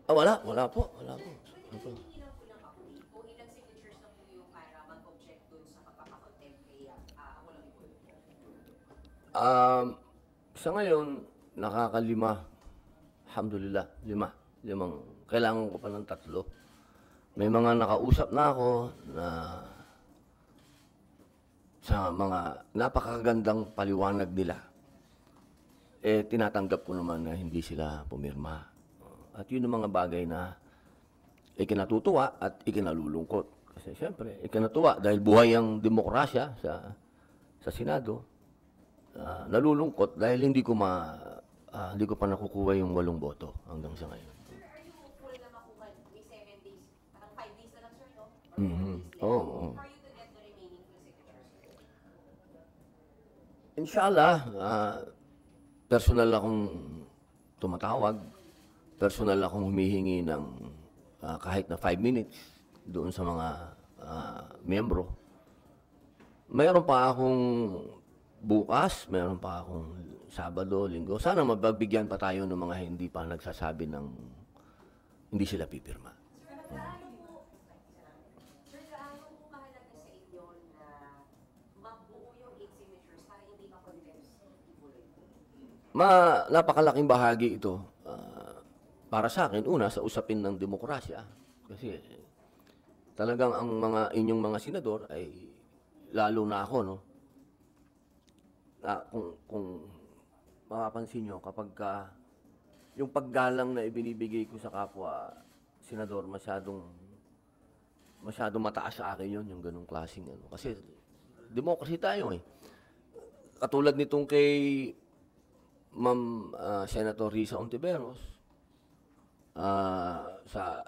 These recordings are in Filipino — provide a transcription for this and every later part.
Wala po, wala po. Wala po. Hihingi lang po ng update kung ilang signatures na po yung para mag-object dun sa pagpapakontempt kay ako lang po. Um, sa ngayon, nakakalima. Alhamdulillah, lima. Limang. Kailangan ko pa ng 3. May mga nakausap na ako na sa mga napakagandang paliwanag nila. Tinatanggap ko naman na hindi sila pumirma. At yun ang mga bagay na ikinatutuwa at ikinalulungkot. Kasi siyempre, ikinatuwa dahil buhay ang demokrasya sa Senado. Nalulungkot dahil hindi ko pa nakukuha yung 8 boto hanggang sa ngayon. Sir, are you hopeful na makuha may 7 days? Parang 5 days na lang, sir, no? Oo. Oh. For you to get the remaining 2 signatures, sir? Inshallah, personal akong tumatawag, personal akong humihingi ng kahit na 5 minutes doon sa mga miyembro. Mayroon pa akong bukas, mayroon pa akong Sabado, Linggo. Sana mapagbigyan pa tayo ng mga hindi pa nagsasabi ng hindi sila pipirma. Sir, gaano po mahalaga sa inyo na mabuo yung 8 signatures para hindi pa contempt ibuloy? Napakalaking bahagi ito para sa akin, una, sa usapin ng demokrasya. Kasi talagang ang inyong mga senador ay, lalo na ako, no? Kung mapapansin nyo, kapag yung paggalang na ibinibigay ko sa kapwa senador, masyadong mataas sa akin yun, yung ganong klaseng ano. Kasi democracy tayo eh. Katulad nitong kay Ma'am Senator Risa Ontiveros, sa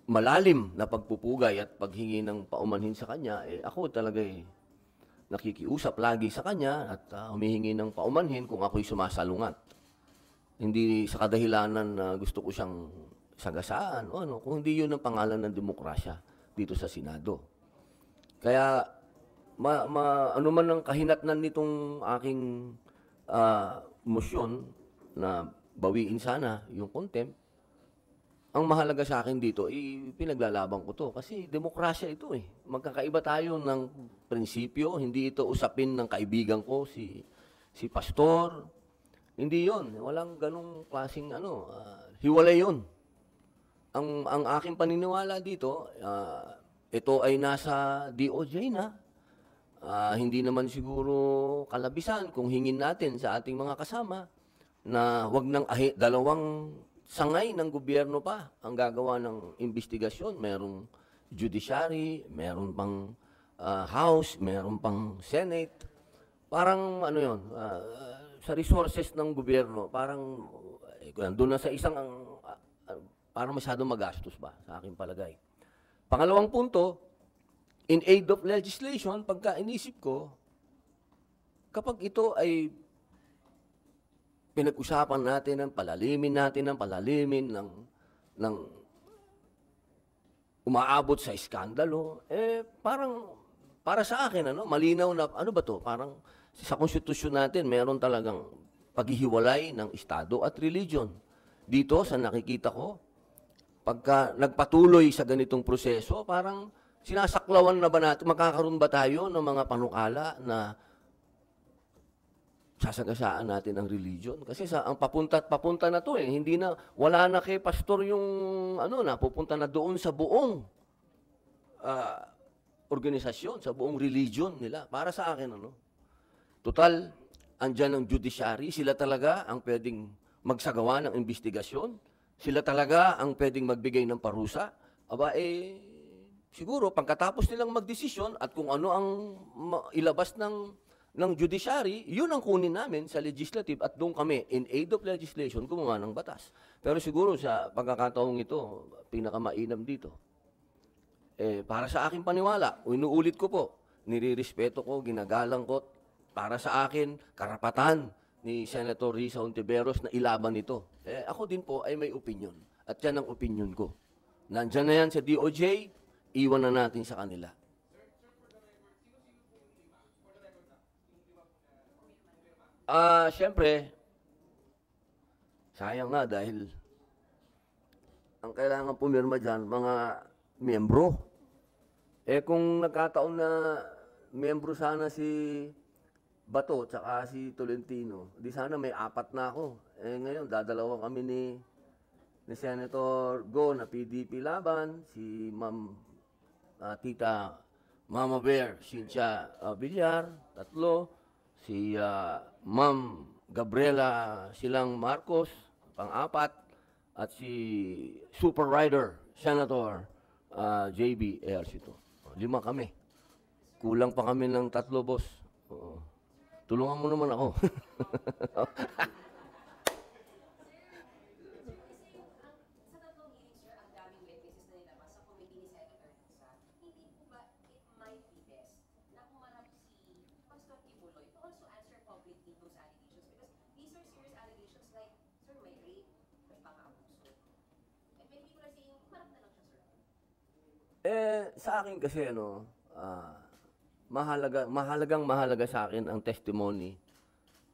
malalim na pagpupugay at paghingi ng paumanhin sa kanya, ako talaga nakikiusap lagi sa kanya at humihingi ng paumanhin kung ako'y sumasalungat. Hindi sa kadahilanan na gusto ko siyang sagasaan o ano, kung hindi yun ang pangalan ng demokrasya dito sa Senado. Kaya, ano man ang kahinatnan nitong aking motion na bawiin sana yung contempt, ang mahalaga sa akin dito, pinaglalaban ko to. Kasi demokrasya ito eh. Magkakaiba tayo ng prinsipyo. Hindi ito usapin ng kaibigan ko, si Pastor. Hindi yon. Walang ganong klaseng hiwalay yon. Ang aking paniniwala dito, ito ay nasa DOJ na. Hindi naman siguro kalabisan kung hingin natin sa ating mga kasama na wag nang dalawang sangay ng gobyerno pa ang gagawa ng investigasyon. Merong judiciary, meron pang House, meron pang Senate. Parang yun, sa resources ng gobyerno, parang doon na sa isang, parang masyadong magastos ba sa aking palagay. Pangalawang punto, in aid of legislation, pagka inisip ko, kapag ito ay pinag-usapan natin ng palalimin ng umaabot sa iskandalo, parang para sa akin, malinaw na, ano ba to? Parang sa konstitusyon natin, meron talagang paghihiwalay ng Estado at religion. Dito, sa nakikita ko, pagka nagpatuloy sa ganitong proseso, parang sinasaklawan na ba natin, magkakaroon ba tayo ng mga panukala na sasagasaan natin ang religion? Kasi ang papunta na to hindi na, wala na kay pastor yung, pupunta na doon sa buong organisasyon, sa buong religion nila. Para sa akin, total, andyan ang judiciary, sila talaga ang pwedeng magsagawa ng investigasyon, sila talaga ang pwedeng magbigay ng parusa. Siguro, pagkatapos nilang magdesisyon at kung ano ang ilabas ng judiciary, yun ang kunin namin sa legislative at doon kami, in aid of legislation, gumawa ng batas. Pero siguro sa pagkakataong ito, pinakamainam dito. Para sa aking paniwala, inuulit ko po, nirirespeto ko, ginagalang ko, para sa akin, karapatan ni Senator Risa Ontiveros na ilaban ito. Ako din po ay may opinion. At yan ang opinion ko. Nandyan na yan sa DOJ, iwan na natin sa kanila. Siyempre, sayang nga dahil ang kailangan pumirma dyan, mga miyembro. Eh kung nagkataon na miyembro sana si Bato tsaka si Tolentino, di sana may 4 na ako. Eh ngayon, dadalawa kami ni Senator Go na PDP laban, si Ma'am Tita Mama Bear, Cynthia Villar, 3, si Ma'am Gabriela Silang Marcos, pang-4, at si Super Rider, Senator JB Ejercito. 5 kami. Kulang pa kami ng 3, boss. Oo. Tulungan mo naman ako. Sa tatlong hearings, sir, ang daming witnesses na nilabas sa committee ni Senator Risa. Hindi po ba it might be best na humarap si Pastor Kibuloy to also answer publicly those allegations? Because these are serious allegations like, sir, may rape, may pang-abuso. And when people are saying, humarap na lang siya, sir. Sa akin kasi, mahalaga sa akin ang testimony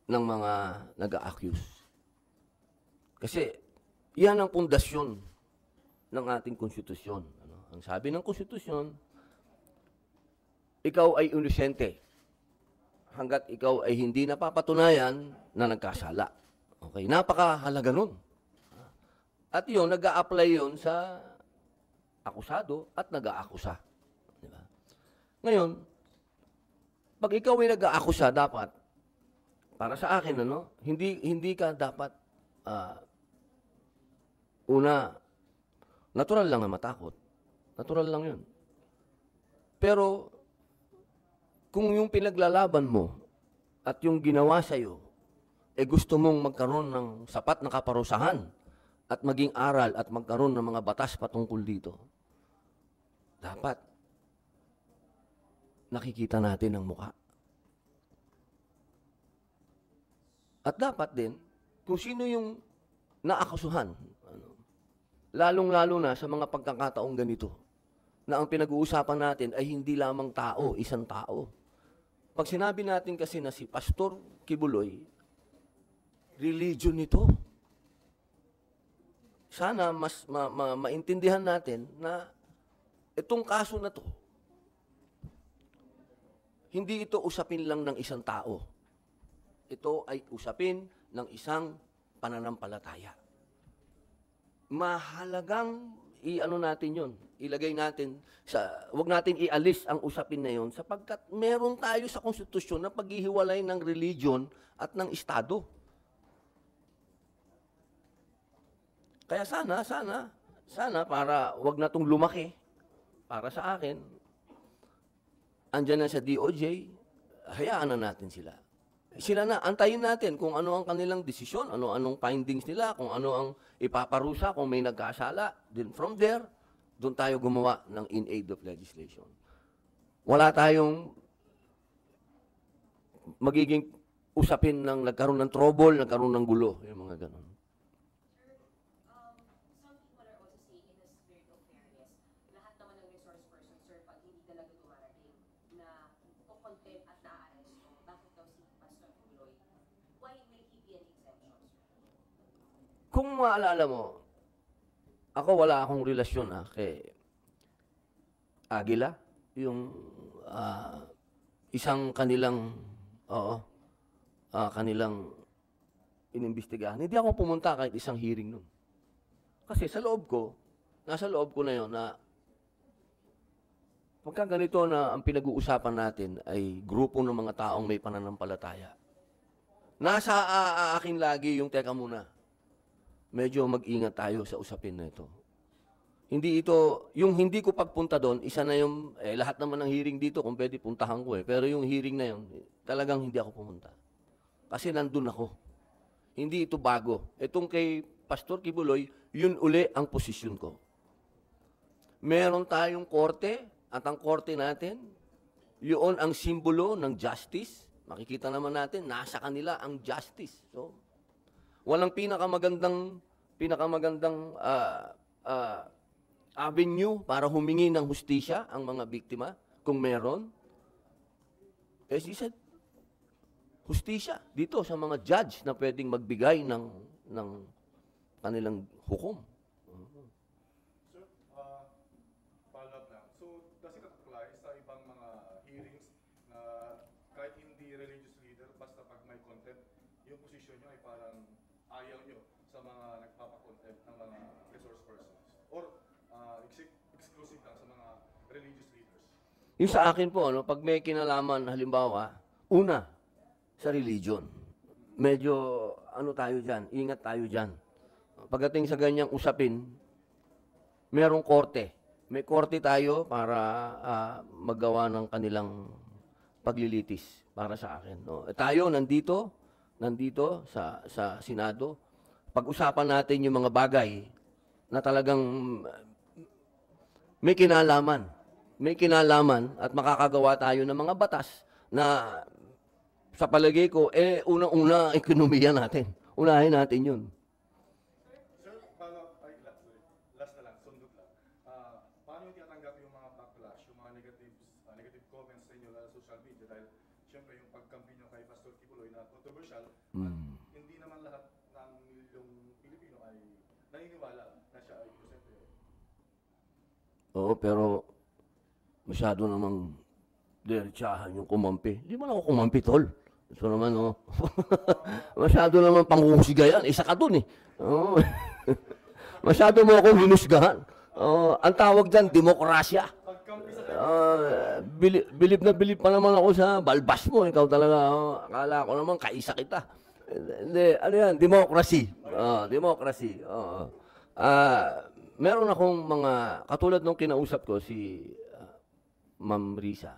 ng mga nag-a-accuse. Kasi, yan ang pundasyon ng ating konstitusyon. Ang sabi ng konstitusyon, ikaw ay inosente hanggat ikaw ay hindi napapatunayan na nagkasala. Okay, napakahalaga nun. At yun, nag-a-apply yun sa akusado at nag-aakusa. Diba? Ngayon, pag ikaw ay nag-aakusa, dapat, para sa akin, hindi ka dapat, una, natural lang na matakot. Natural lang yun. Pero, kung yung pinaglalaban mo at yung ginawa sa'yo, gusto mong magkaroon ng sapat na kaparusahan at maging aral at magkaroon ng mga batas patungkol dito, dapat nakikita natin ang muka. At dapat din, kung sino yung naakasuhan, lalong-lalo na sa mga pagkakataong ganito, na ang pinag-uusapan natin ay hindi lamang tao, isang tao. Pag sinabi natin kasi na si Pastor Kibuloy, religion ito. Sana mas maintindihan natin na itong kaso na to, hindi ito usapin lang ng isang tao. Ito ay usapin ng isang pananampalataya. Mahalagang natin yon. Ilagay natin wag natin ialis ang usapin na yon sapagkat meron tayo sa konstitusyon na paghihiwalay ng religion at ng estado. Kaya sana para wag na tong lumaki para sa akin, andyan na sa DOJ, hayaan na natin sila. Sila na, antayin natin kung ano ang kanilang desisyon, anong findings nila, kung ano ang ipaparusa, kung may nagkasala. Then from there, doon tayo gumawa ng in aid of legislation. Wala tayong magiging usapin ng nagkaroon ng trouble, nagkaroon ng gulo, yung mga ganon. Some people are also saying in the spirit of fairness, lahat naman ng resource person, sir, pag hindi talaga dumarating na kukontem at na-aresto, bakit daw si Pastor Kibuloy? Why will he be an exemption, sir? Kung maalala mo, ako wala akong relasyon kay Aguila, yung isang kanilang kanilang inimbestigahan. Hindi ako pumunta kahit isang hearing nun. Kasi sa loob ko, nasa loob ko na yon na pagka ganito na ang pinag-uusapan natin ay grupo ng mga taong may pananampalataya. Nasa akin lagi yung teka muna. Medyo mag-ingat tayo sa usapin na ito. Hindi ito, yung hindi ko pagpunta doon, isa na yung, lahat naman ng hearing dito, kung pwede puntahan ko Pero yung hearing na yun, talagang hindi ako pumunta. Kasi nandun ako. Hindi ito bago. Itong kay Pastor Kibuloy, yun uli ang posisyon ko. Meron tayong korte, at ang korte natin, yun ang simbolo ng justice. Makikita naman natin, nasa kanila ang justice. So, walang pinakamagandang avenue para humingi ng hustisya ang mga biktima, kung meron. She said, hustisya dito sa mga judge na pwedeng magbigay ng kanilang hukom. does it apply sa ibang mga hearings na kahit hindi religious leader, basta pag may content, yung posisyon nyo ay parang ayaw nyo sa mga nagpapakontent ng mga resource persons? Or exclusive lang sa mga religious leaders? Yung sa akin po, ano, pag may kinalaman, halimbawa, una, sa religion. Medyo, ano tayo dyan, ingat tayo dyan. Pagdating sa ganyang usapin, merong korte. May korte tayo para magawa ng kanilang paglilitis para sa akin. No? Tayo nandito sa Senado, pag-usapan natin yung mga bagay na talagang may kinalaman at makakagawa tayo ng mga batas na sa palagay ko, unang-una ekonomiya natin. Unahin natin yun. Sir, last na lang, sundot lang. Paano yung tinatanggap yung mga backlash, yung mga negative comments sa inyo sa social media? Dahil, siyempre, yung pagkampi nyo kay Pastor Kibuloy na controversial, hindi naman lahat ng milyong Pilipino ay naniniwala na siya ay siyempre. Oo, pero masyado namang diretsahan yung kumampi. Hindi man ako kumampi, tol. So naman, oh. Masyado naman panghuhusga yan. Isa ka dun, eh. Oh. Masyado mo akong hinusgahan. Ang tawag dyan, demokrasya. Bilib na bilib pa naman ako sa balbas mo. Ikaw talaga, akala ko naman, kaisa kita. Hindi, ano yan, democracy. Democracy. Meron akong mga, katulad nung kinausap ko, si Ma'am Risa.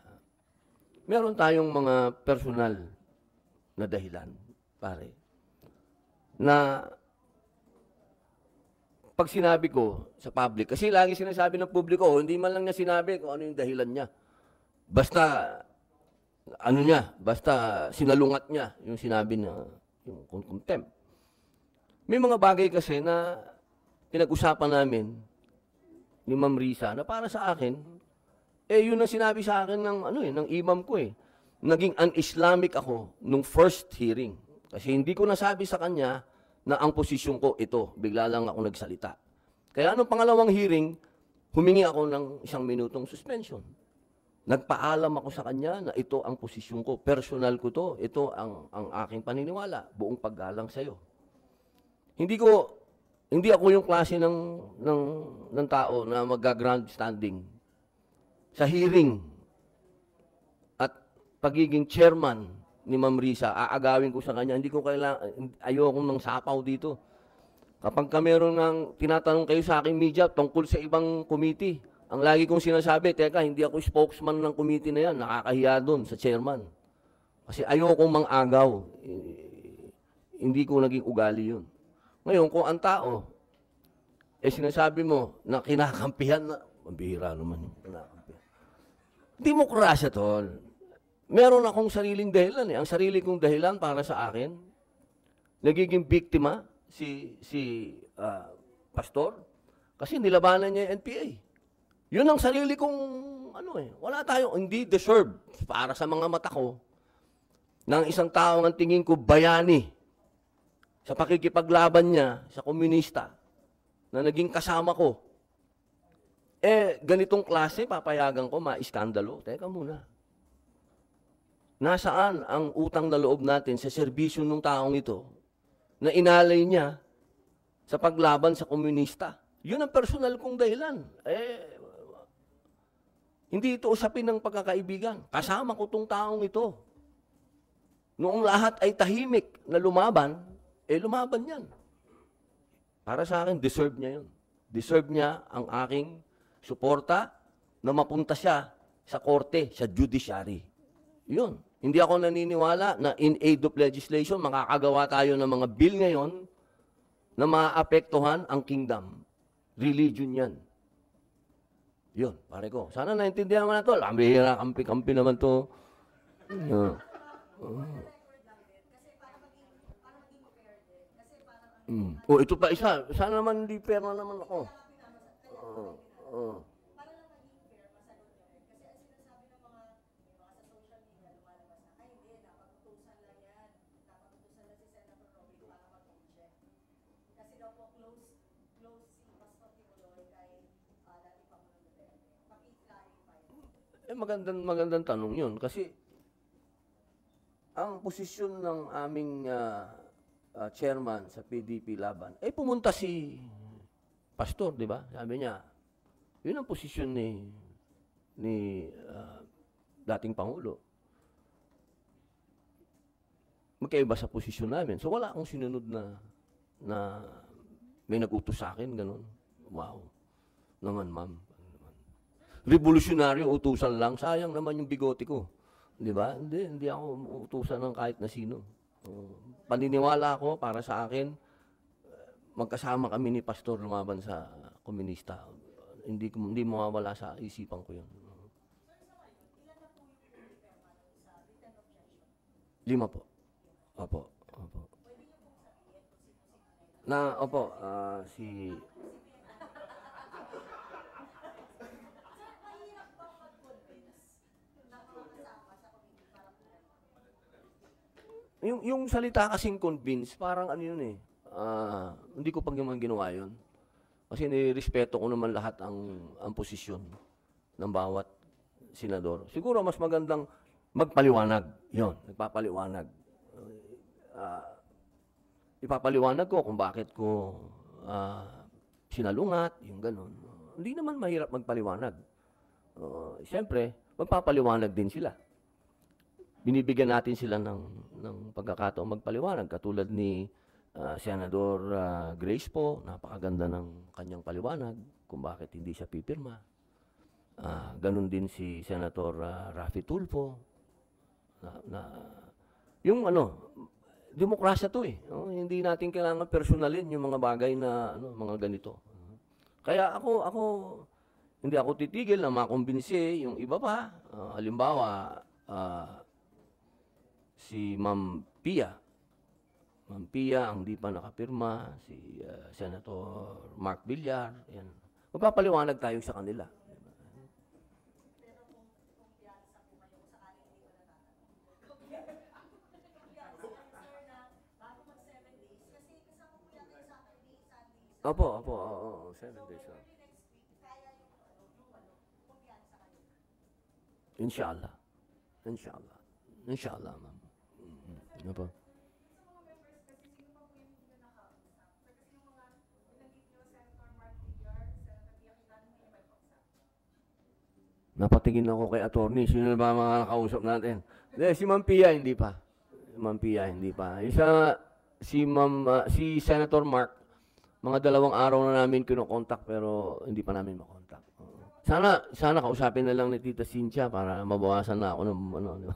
Meron tayong mga personal na dahilan, pare, na pag sinabi ko sa public, kasi lagi sinasabi ng publiko, hindi man lang niya sinabi kung ano yung dahilan niya. Basta sinalungat niya yung sinabi na, yung contempt. May mga bagay kasi na pinag-usapan namin ni Ma'am Risa na para sa akin, yun ang sinabi sa akin ng imam ko eh. Naging un-Islamic ako nung first hearing. Kasi hindi ko nasabi sa kanya na ang posisyon ko ito. Bigla lang ako nagsalita. Kaya nung pangalawang hearing, humingi ako ng 1 minutong suspension. Nagpaalam ako sa kanya na ito ang posisyon ko. Personal ko to. Ito ang aking paniniwala. Buong paggalang sa'yo. Hindi ako yung klase ng tao na mag-grandstanding sa hearing at pagiging chairman ni Ma'am Risa, aagawin ko sa kanya, ayoko ng sapaw dito. Kapag meron ng tinatanong kayo sa aking media tungkol sa ibang committee, ang lagi kong sinasabi, teka, hindi ako spokesman ng committee na yan, nakakahiya doon sa chairman. Kasi ayoko mang-agaw. Hindi ko naging ugali yun. Ngayon, kung ang tao, sinasabi mo na kinakampihan na, mabihira naman yung kinakampihan. Demokrasya, tol. Meron akong sariling dahilan eh. Ang sarili kong dahilan para sa akin, nagiging biktima si pastor kasi nilabanan niya yung NPA. Yun ang sarili kong wala tayong hindi deserve para sa mga mata ko ng isang tao ang tingin ko bayani sa pakikipaglaban niya sa komunista na naging kasama ko. Ganitong klase papayagan ko maiskandalo. Teka muna. Nasaan ang utang na loob natin sa serbisyo ng taong ito na inalay niya sa paglaban sa komunista? Yun ang personal kong dahilan. Hindi ito usapin ng pagkakaibigan. Kasama ko tong taong ito. Noong lahat ay tahimik na lumaban, lumaban yan. Para sa akin, deserve niya yun. Deserve niya ang aking suporta na mapunta siya sa korte, sa judiciary. Yun. Hindi ako naniniwala na in aid of legislation, makakagawa tayo ng mga bill ngayon na maapektuhan ang kingdom. Religion yan. Yun, pare ko. Sana naintindihan mo na ito. Lambihira, kampi-kampi naman to. Ito pa isa. Sana naman hindi fair na naman ako. Para lang maging fair, masagot nyo rin. Kasi ang sinasabi ng mga sa social media, lumalabas na, ay hindi, napagutusan lang yan. Napagutusan lang si Senator Robin para mag-check. Kasi daw po close si Pastor Kibuloy kay dating Pangulong Duterte. Paki-clarify. Magandang tanong yun. Kasi, ang posisyon ng aming chairman sa PDP Laban, pumunta si Pastor, di ba? Sabi niya, yun ang posisyon ni dating Pangulo. Magkaiba sa posisyon namin. So wala akong sinunod na may nag-utos sa akin, ganun. Wow. Naman, ma'am. Revolusyonaryo, utusan lang. Sayang naman yung bigote ko. Di ba? Hindi ako utusan ng kahit na sino. Paniniwala ko para sa akin, magkasama kami ni Pastor lumaban sa komunista. Hindi mawawala sa isipan ko yun. 5 po. Opo. Si... Yung salita kasing convince, parang ano yun eh. Hindi ko pag naman ginawa yun. Kasi nirespeto ko naman lahat ang posisyon ng bawat senador. Siguro mas magandang magpaliwanag. Yun, nagpapaliwanag. Ipapaliwanag ko kung bakit ko sinalungat, yung ganun. Hindi naman mahirap magpaliwanag. Siyempre, magpapaliwanag din sila. Binibigyan natin sila ng pagkakataong magpaliwanag. Katulad ni Senador Grace po, napakaganda ng kanyang paliwanag kung bakit hindi siya pipirma. Ganun din si Senator Raffy Tulfo. Yung demokrasya to eh. Hindi natin kailangan personalin yung mga bagay na mga ganito. Kaya ako hindi ako titigil na makumbinsi yung iba pa. Halimbawa, si Ma'am Pia. Ma'am Pia ang di pa nakapirma, si Senator Mark Villar. Yan. Magpapaliwanag tayo sa kanila. Opo, 7 days. Inshallah. Inshallah, ma'am. Opo. Napatingin ako kay attorney. Sino ba mga nakausap natin? Si Ma'am Pia, hindi pa. Si Senator Mark, mga 2 araw na namin kinokontak pero hindi pa namin makontak. Sana kausapin na lang ni Tita Cynthia para mabawasan na ako ng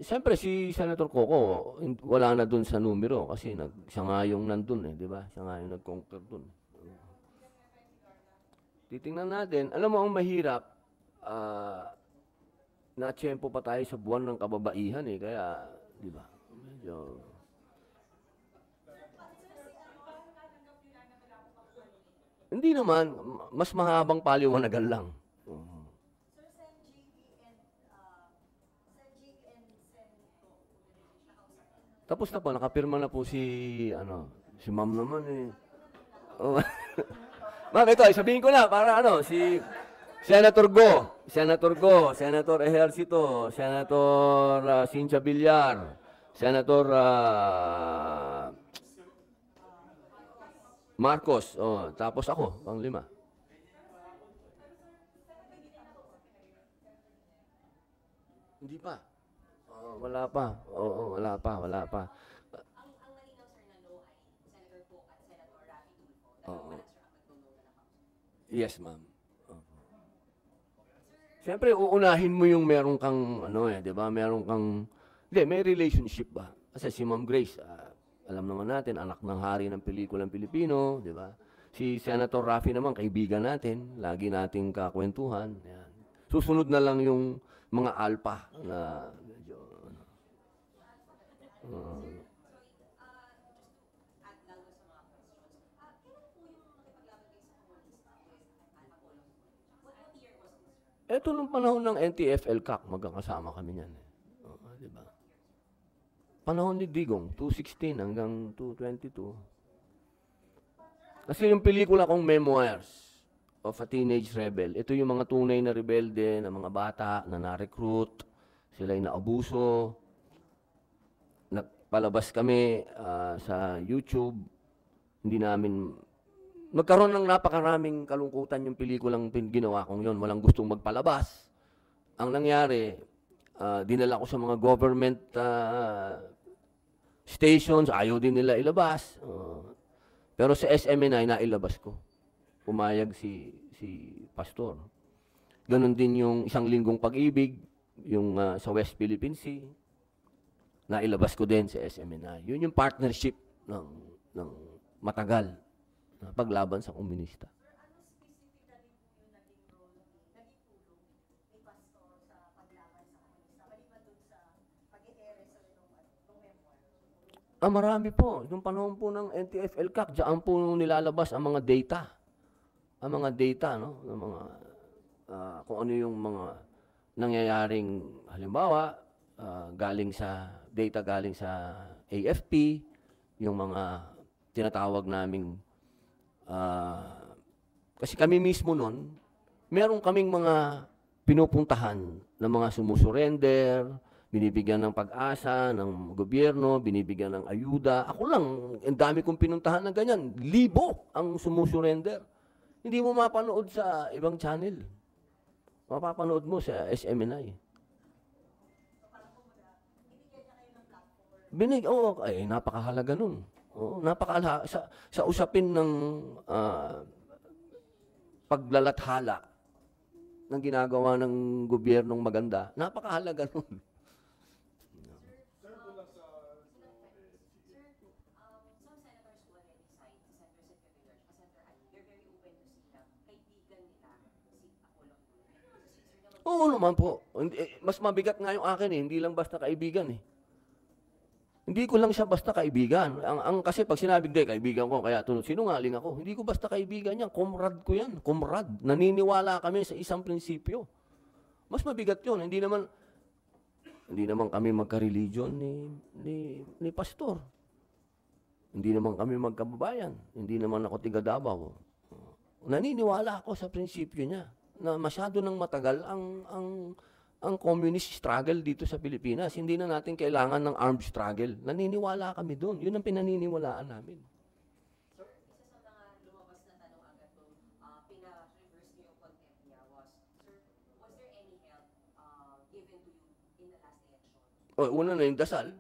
Siyempre si Senator Coco, wala na dun sa numero kasi siya nga yung nandun di ba? Siya nga yung nag-conquer dun. Titingnan natin. Alam mo, ang mahirap, na-tiyempo pa tayo sa buwan ng kababaihan kaya, di ba? Medyo... Hindi naman, mas mahabang paliwanagan lang. Tapos na po, nakapirma na po si Ma'am naman Ma'am, ito, sabihin ko na, para si Senator Senator Ejercito, Senator Cynthia Villar, Senator Marcos, tapos ako, pang-5. Hindi pa. Wala pa. Wala pa. Ang malinaw, sir, na no ay Senator Poe at Senator Raffy Tulfo. Dalawa lang, sir, ang nagtulungan na nakausap. Yes, ma'am. Siyempre, uunahin mo yung meron kang, di ba? Meron kang, may relationship ba? Kasi si Ma'am Grace, alam naman natin, anak ng hari ng pelikulang Pilipino, di ba? Si Senator Raffy naman, kaibigan natin, lagi nating kakwentuhan. Yan. Susunod na lang yung mga alpha na medyo, Just to add lang sa mga questions. Kailan po yung nakipaglaban kayo sa komunista with Alpha Polo? What year was this? Ito nung panahon ng NTF-ELCAC, magkakasama kami niyan. Di ba? Panahon ni Digong, 2016 hanggang 2022. Kasi yung pelikula kong Memoirs of a Teenage Rebel, ito yung mga tunay na rebelde na mga bata na na-recruit, sila'y naabuso, nagpalabas kami sa YouTube, hindi namin, nagkaroon ng napakaraming kalungkutan yung pelikulang ginawa kong yon, walang gustong magpalabas. Ang nangyari, dinala ko sa mga government stations, ayaw din nila ilabas. Pero sa SMNI, nailabas ko. Pumayag si Pastor. Ganon din yung Isang Linggong Pag-ibig, yung sa West Philippine Sea, nailabas ko din sa SMNI. Yun yung partnership ng matagal na paglaban sa komunista. Sir, ano specifically po yung naging role, naging tulong ni Pastor sa paglaban sa komunista? Maliban dun sa pag-i-ere sa nung memoir. Marami po. Yung panahon po ng NTF-ELCAC, diyan po nilalabas ang mga data. Ang mga data, no? Ng mga, kung ano yung mga nangyayaring, halimbawa, galing sa AFP, yung mga tinatawag naming, kasi kami mismo nun, meron kaming mga pinupuntahan ng mga sumusurrender, binibigyan ng pag-asa ng gobyerno, binibigyan ng ayuda. Ako lang, ang dami kong pinuntahan ng ganyan. Libo ang sumusurrender. Hindi mo mapanood sa ibang channel. Mapapanood mo sa SMNI. Napakahalaga nun. Oo, napakahalaga. Sa usapin ng paglalathala ng ginagawa ng gobyernong maganda, napakahalaga nun. Some senators who already signed, Senator Sid Villar, Senator Han, they're very open to see na kaibigan nila si Apollo Kibuloy. Oo naman po. Mas mabigat nga yung akin hindi lang basta kaibigan Hindi ko lang siya basta kaibigan. Kasi pag sinabi, kaibigan ko, kaya sinungaling ako. Hindi ko basta kaibigan yan. Comrade ko yan. Comrade. Naniniwala kami sa isang prinsipyo. Mas mabigat yun. Hindi naman kami magka-religion ni Pastor. Hindi naman kami magkababayan. Hindi naman ako tiga Davao. Naniniwala ako sa prinsipyo niya na masyado nang matagal ang communist struggle dito sa Pilipinas. Hindi na natin kailangan ng armed struggle. Naniniwala kami doon. Yun ang pinaniniwalaan namin. Sir, isa sa mga lumabas na tanong agad nung pina-reverse niyo yung contempt niya was, sir, was there any help given to you in the last election? Una na yung dasal.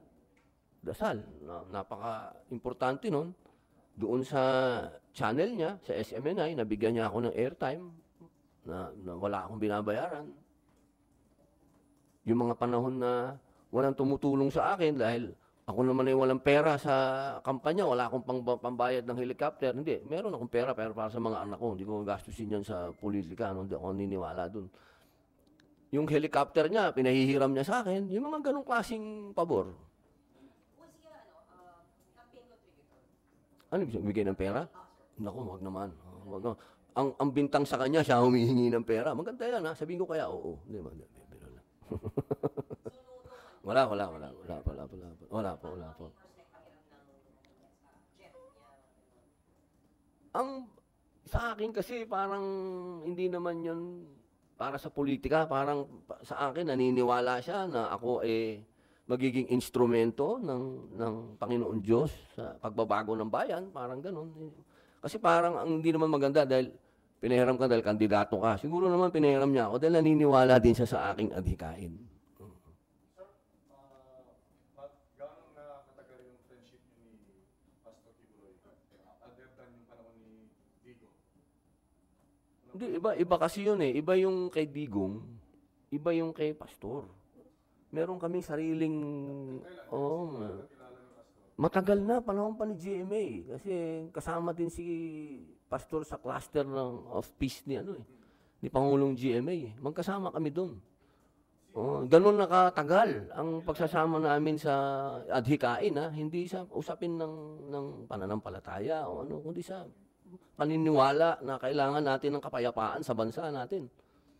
Dasal. Napaka-importante nun. Doon sa channel niya, sa SMNI, nabigyan niya ako ng airtime na wala akong binabayaran. Yung mga panahon na walang tumutulong sa akin dahil ako naman ay walang pera sa kampanya, wala akong pambayad ng helicopter. Hindi, meron akong pera pero para sa mga anak ko. Hindi ko gastusin yan sa politika. Hindi ako niniwala dun. Yung helicopter niya, pinahihiram niya sa akin. Yung mga ganong klaseng pabor. Was he campaign contributor? Ano ibig bigay ng pera? Naku, wag naman. Wag naman. Ang bintang sa kanya, siya humihingi ng pera. Maganda yan, ha? Sabihin ko kaya, oo. Hindi ba? Wala po. Ang sa akin kasi parang hindi naman yun para sa politika. Parang sa akin naniniwala siya na ako magiging instrumento ng Panginoon Diyos sa pagbabago ng bayan. Parang ganun. Kasi parang ang hindi naman maganda dahil pinahiram ka dahil kandidato ka. Siguro naman pinahiram niya ako dahil naniniwala din siya sa aking adhikain. Sir, gaano na katagal yung friendship niyo ni Pastor Kibuloy? Other than yung panahon ni Digo? Hindi, iba kasi yun Iba yung kay Digong, iba yung kay Pastor. Meron kaming sariling, matagal na, panahon pa ni GMA. Kasi kasama din si Pastor sa cluster of peace ni Pangulong GMA. Magkasama kami doon. Ganun nakatagal ang pagsasama namin sa adhikain, hindi sa usapin ng pananampalataya o kundi sa paniniwala na kailangan natin ng kapayapaan sa bansa natin.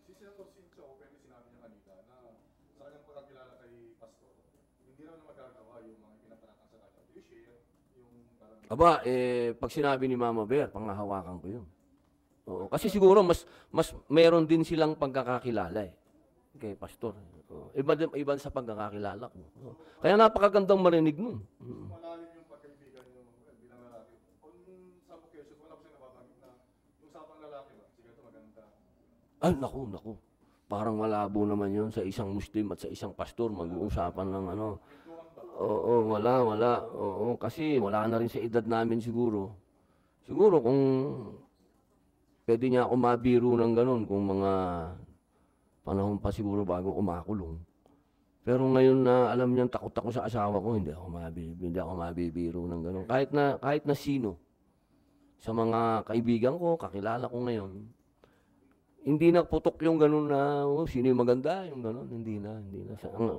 Si Senator Sincho, openly sinabi niya kanina na sa kanyang pagkakilala kay Pastor, hindi raw na magagawa yung mga pinapanatang sa kanya. Do you share yung parang Aba, pag sinabi ni Mama Bear, panghahawakan ko yun. Oo, kasi siguro mas meron din silang pagkakakilala kay pastor. Oo, iba sa pagkakakilala ko. Oo. Kaya napakagandang marinig nun. Malalim yung pagkaibigan nyo bilang lalaki. Kung sa occasion, wala ko siya nababanggit na yung usapang lalaki ba? Sige, ito maganda. Ay, naku. Parang malabo naman yun sa isang Muslim at sa isang pastor mag-uusapan ng ano. Oo, wala. Oo, kasi wala na rin sa edad namin siguro. Siguro kung pwede niya ako mabiro ng ganun kung mga panahon pa siguro bago umakulong. Pero ngayon na alam niyang takot ako sa asawa ko, hindi ako mabibiro ng ganun. Kahit na sino sa mga kaibigan ko, kakilala ko ngayon, hindi na putok yung ganun na, sino yung maganda, yung ganun, hindi na.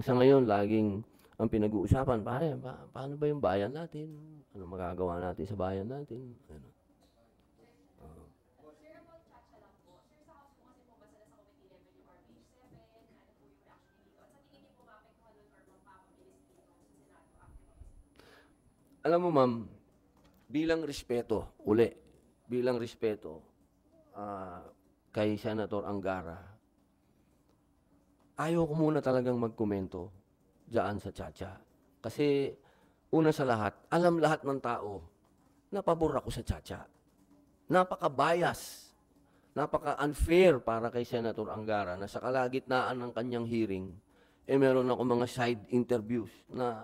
Sa ngayon, laging ang pinag-uusapan, pare, paano ba yung bayan natin? Ano magagawa natin sa bayan natin? Ano? Sir, about Chacha lang po. Sir, sa house po kasi pumasa na sa committee level yung RPH7. Ano po yung reaction niyo dito? At sa tingin niyo po maapektuhan nun or magpapabilis dito sa Senado after this? Alam mo, ma'am, bilang respeto, kay Senator Angara, ayaw ko muna talagang magkomento dyan sa Chacha. Kasi, una sa lahat, alam lahat ng tao na pabor ako sa Chacha. Napaka-bias, napaka-unfair para kay Senator Angara na sa kalagitnaan ng kanyang hearing, meron ako mga side interviews na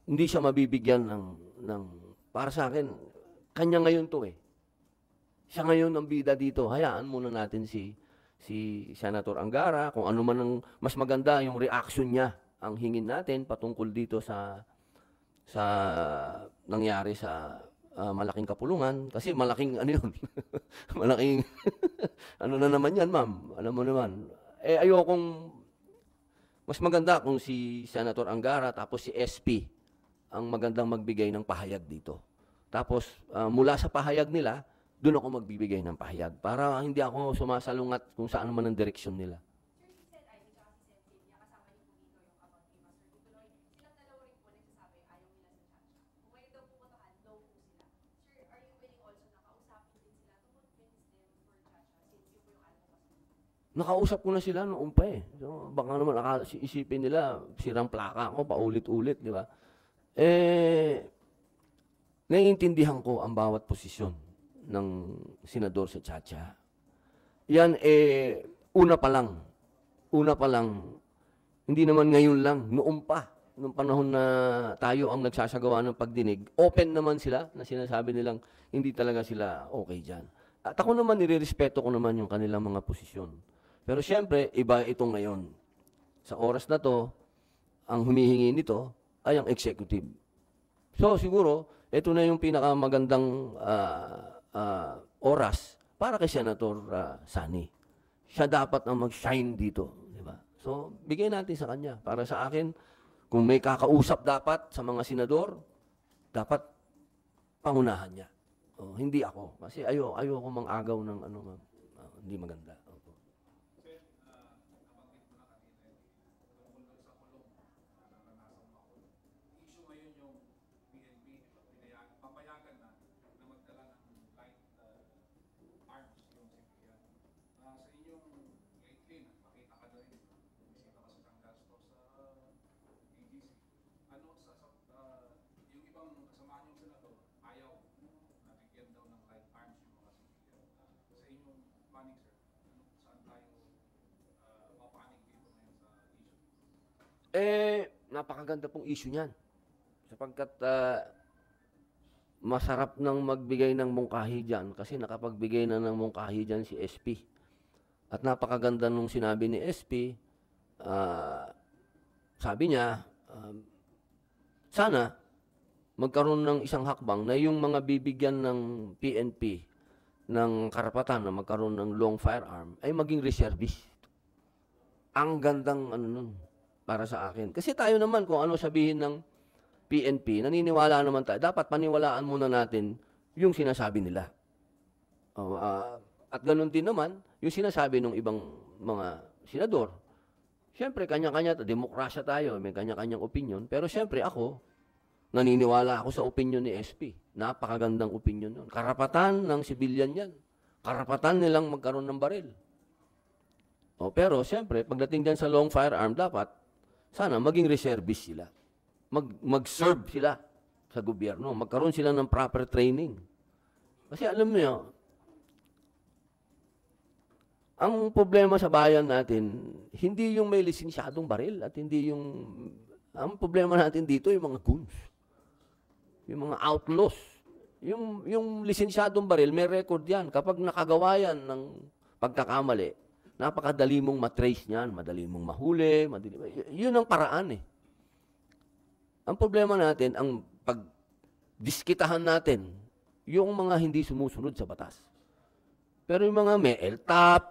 hindi siya mabibigyan ng para sa akin, kanya ngayon to Siya ngayon ang bida dito. Hayaan muna natin si Senator Angara, kung ano man ang mas maganda yung reaction niya ang hingin natin patungkol dito sa nangyari sa malaking kapulungan. Kasi malaking ano yun, malaking ano na naman yan, ma'am. Alam mo naman. Ayokong mas maganda kung si Senator Angara tapos si SP ang magandang magbigay ng pahayag dito. Tapos mula sa pahayag nila, doon ako magbibigay ng pahayag para hindi ako sumasalungat kung saan man ang direksyon nila. Sir, si Sen. Ivy at si Sen. Kenya, kasama niyo po dito yung about kay Pastor Tutuloy. Silang dalawa rin po nagsasabi ayaw nila sa Chacha. Kung ngayon daw po kotohan, no po sila. Sir, are you willing also na kausapin din sila to convince them for Chacha since yun po yung advocacy? Nakausap ko na sila noong pa So, baka naman isipin nila, sirang plaka ako, paulit-ulit, di ba? Naiintindihan ko ang bawat posisyon ng senador sa Chacha. Yan, una pa lang, hindi naman ngayon lang, noong panahon na tayo ang nagsasagawa ng pagdinig, open naman sila na sinasabi nilang hindi talaga sila okay dyan. At ako naman, nirerespeto ko naman yung kanilang mga posisyon. Pero siyempre, iba ito ngayon. Sa oras na to, ang humihingi nito ay ang executive. So siguro, ito na yung pinakamagandang oras para kay Senator Sani. Siya dapat ang mag-shine dito, di ba? So, bigay natin sa kanya. Para sa akin, kung may kakausap dapat sa mga senador, dapat pangunahan niya. Hindi ako. Kasi ayoko mang-agaw ng ano, hindi maganda. Napakaganda pong issue niyan. Sapagkat masarap nang magbigay ng mungkahi dyan kasi nakapagbigay na ng mungkahi dyan si SP. At napakaganda nung sinabi ni SP, sabi niya, sana magkaroon ng isang hakbang na yung mga bibigyan ng PNP ng karapatan na magkaroon ng long firearm ay maging reservist. Ang gandang ano nun para sa akin. Kasi tayo naman kung ano sabihin ng PNP, naniniwala naman tayo. Dapat paniwalaan muna natin yung sinasabi nila. At ganun din naman, yung sinasabi ng ibang mga senador. Siyempre, kanya-kanya, demokrasya tayo, may kanya-kanyang opinion. Pero siyempre ako, naniniwala ako sa opinion ni SP. Napakagandang opinion yun. Karapatan ng civilian yan. Karapatan nilang magkaroon ng baril. Pero siyempre, pagdating dyan sa long firearm, dapat sana maging reservist sila. Mag-serve sila sa gobyerno. Magkaroon sila ng proper training. Kasi alam niyo, ang problema sa bayan natin, hindi yung may lisensyadong baril at hindi yung... Ang problema natin dito yung mga goons. Yung mga outlaws. Yung lisensyadong baril, may record yan. Kapag nakagawa yan ng pagkakamali, napakadali mong matrace niyan, madali mong mahuli, yun ang paraan eh. Ang problema natin, ang pagdiskitahan natin, yung mga hindi sumusunod sa batas. Pero yung mga may LTAP,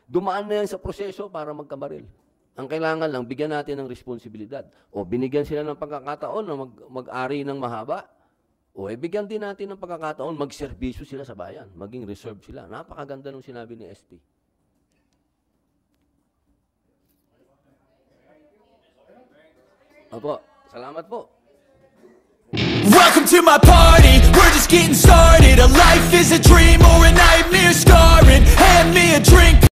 dumaan na yan sa proseso para magkabaril. Ang kailangan lang, bigyan natin ng responsibilidad. O binigyan sila ng pagkakataon na mag-ari ng mahaba. O bigyan din natin ng pagkakataon, magserbisyo sila sa bayan. Maging reserve sila. Napakaganda nung sinabi ni ST. Opo, salamat po. Welcome to my party, we're just getting started. A life is a dream or a nightmare scarring. Hand me a drink.